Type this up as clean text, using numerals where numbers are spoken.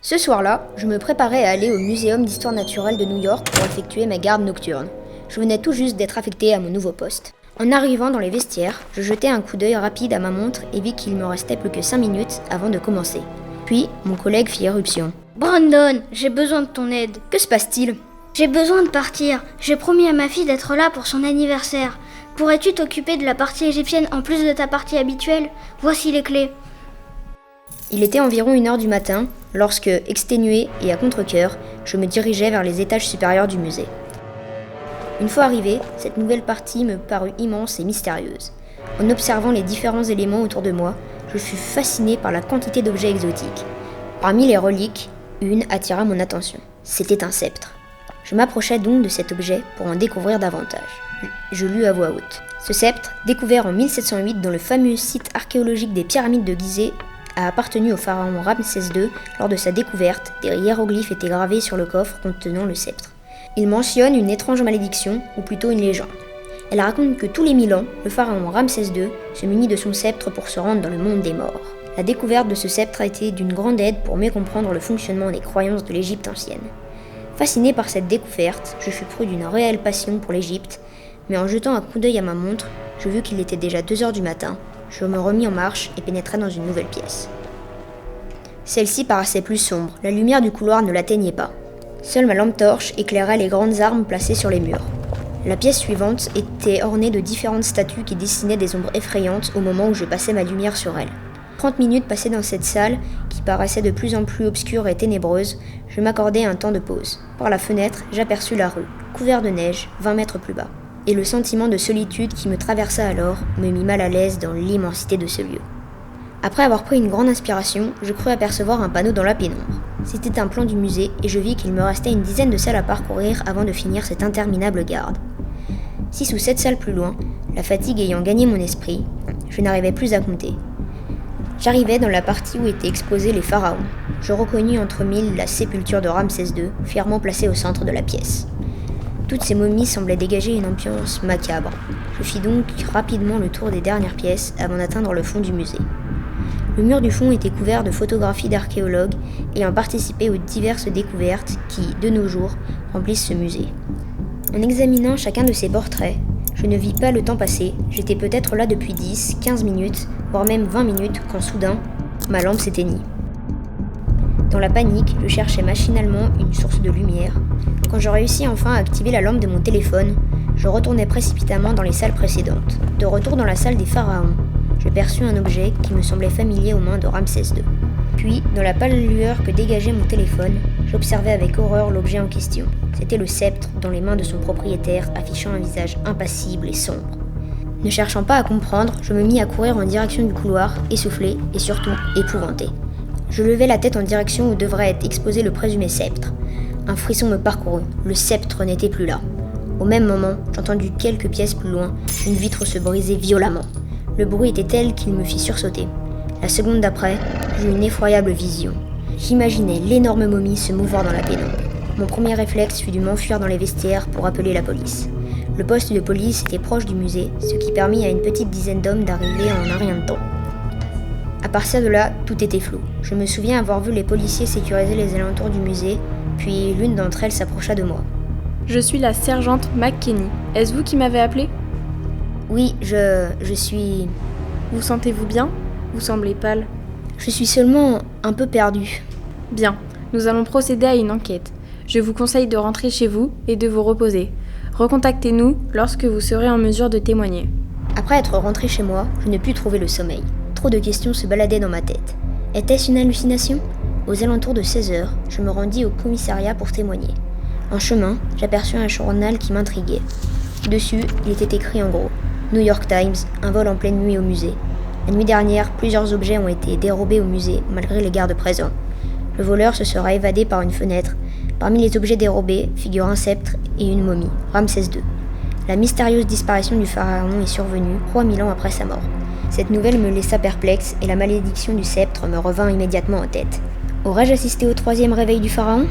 Ce soir-là, je me préparais à aller au Muséum d'Histoire Naturelle de New York pour effectuer ma garde nocturne. Je venais tout juste d'être affecté à mon nouveau poste. En arrivant dans les vestiaires, je jetai un coup d'œil rapide à ma montre et vis qu'il me restait plus que 5 minutes avant de commencer. Puis, mon collègue fit éruption. « Brandon, j'ai besoin de ton aide. » Que se passe-t-il ? « J'ai besoin de partir. J'ai promis à ma fille d'être là pour son anniversaire. Pourrais-tu t'occuper de la partie égyptienne en plus de ta partie habituelle ? Voici les clés. » Il était environ 1h du matin, lorsque, exténué et à contre-cœur, je me dirigeais vers les étages supérieurs du musée. Une fois arrivé, cette nouvelle partie me parut immense et mystérieuse. En observant les différents éléments autour de moi, je fus fasciné par la quantité d'objets exotiques. Parmi les reliques, une attira mon attention. C'était un sceptre. Je m'approchai donc de cet objet pour en découvrir davantage. Je lus à voix haute. Ce sceptre, découvert en 1708 dans le fameux site archéologique des pyramides de Gizeh, a appartenu au pharaon Ramsès II. Lors de sa découverte, des hiéroglyphes étaient gravés sur le coffre contenant le sceptre. Il mentionne une étrange malédiction, ou plutôt une légende. Elle raconte que tous les 1000 ans, le pharaon Ramsès II se munit de son sceptre pour se rendre dans le monde des morts. La découverte de ce sceptre a été d'une grande aide pour mieux comprendre le fonctionnement des croyances de l'Égypte ancienne. Fasciné par cette découverte, je fus pris d'une réelle passion pour l'Égypte, mais en jetant un coup d'œil à ma montre, je vis qu'il était déjà 2h du matin. Je me remis en marche et pénétrai dans une nouvelle pièce. Celle-ci paraissait plus sombre, la lumière du couloir ne l'atteignait pas. Seule ma lampe torche éclairait les grandes armes placées sur les murs. La pièce suivante était ornée de différentes statues qui dessinaient des ombres effrayantes au moment où je passais ma lumière sur elles. 30 minutes passées dans cette salle, qui paraissait de plus en plus obscure et ténébreuse, je m'accordai un temps de pause. Par la fenêtre, j'aperçus la rue, couverte de neige, 20 mètres plus bas. Et le sentiment de solitude qui me traversa alors me mit mal à l'aise dans l'immensité de ce lieu. Après avoir pris une grande inspiration, je crus apercevoir un panneau dans la pénombre. C'était un plan du musée et je vis qu'il me restait une dizaine de salles à parcourir avant de finir cette interminable garde. 6 ou 7 salles plus loin, la fatigue ayant gagné mon esprit, je n'arrivais plus à compter. J'arrivais dans la partie où étaient exposés les pharaons. Je reconnus entre mille la sépulture de Ramsès II, fièrement placée au centre de la pièce. Toutes ces momies semblaient dégager une ambiance macabre. Je fis donc rapidement le tour des dernières pièces avant d'atteindre le fond du musée. Le mur du fond était couvert de photographies d'archéologues ayant participé aux diverses découvertes qui, de nos jours, remplissent ce musée. En examinant chacun de ces portraits, je ne vis pas le temps passer. J'étais peut-être là depuis 10, 15 minutes, voire même 20 minutes, quand soudain, ma lampe s'éteignit. Dans la panique, je cherchais machinalement une source de lumière. Quand je réussis enfin à activer la lampe de mon téléphone, je retournai précipitamment dans les salles précédentes. De retour dans la salle des pharaons, je perçus un objet qui me semblait familier aux mains de Ramsès II. Puis, dans la pâle lueur que dégageait mon téléphone, j'observai avec horreur l'objet en question. C'était le sceptre dans les mains de son propriétaire, affichant un visage impassible et sombre. Ne cherchant pas à comprendre, je me mis à courir en direction du couloir, essoufflé et surtout épouvanté. Je levai la tête en direction où devrait être exposé le présumé sceptre. Un frisson me parcourut, le sceptre n'était plus là. Au même moment, j'entendis quelques pièces plus loin, une vitre se brisait violemment. Le bruit était tel qu'il me fit sursauter. La seconde d'après, j'eus une effroyable vision. J'imaginais l'énorme momie se mouvoir dans la pénombre. Mon premier réflexe fut de m'enfuir dans les vestiaires pour appeler la police. Le poste de police était proche du musée, ce qui permit à une petite dizaine d'hommes d'arriver en un rien de temps. À partir de là, tout était flou. Je me souviens avoir vu les policiers sécuriser les alentours du musée, puis l'une d'entre elles s'approcha de moi. Je suis la sergente McKinney. Est-ce vous qui m'avez appelé ? Oui, je suis... Vous sentez-vous bien ? Vous semblez pâle. Je suis seulement un peu perdue. Bien, nous allons procéder à une enquête. Je vous conseille de rentrer chez vous et de vous reposer. Recontactez-nous lorsque vous serez en mesure de témoigner. Après être rentrée chez moi, je ne pus trouver le sommeil. Trop de questions se baladaient dans ma tête. Était-ce une hallucination ? Aux alentours de 16h, je me rendis au commissariat pour témoigner. En chemin, j'aperçus un journal qui m'intriguait. Dessus, il était écrit en gros « New York Times, un vol en pleine nuit au musée ». La nuit dernière, plusieurs objets ont été dérobés au musée malgré les gardes présents. Le voleur se sera évadé par une fenêtre. Parmi les objets dérobés figurent un sceptre et une momie, Ramsès II. La mystérieuse disparition du pharaon est survenue 3000 ans après sa mort. Cette nouvelle me laissa perplexe et la malédiction du sceptre me revint immédiatement en tête. Aurais-je assisté au 3e réveil du pharaon ?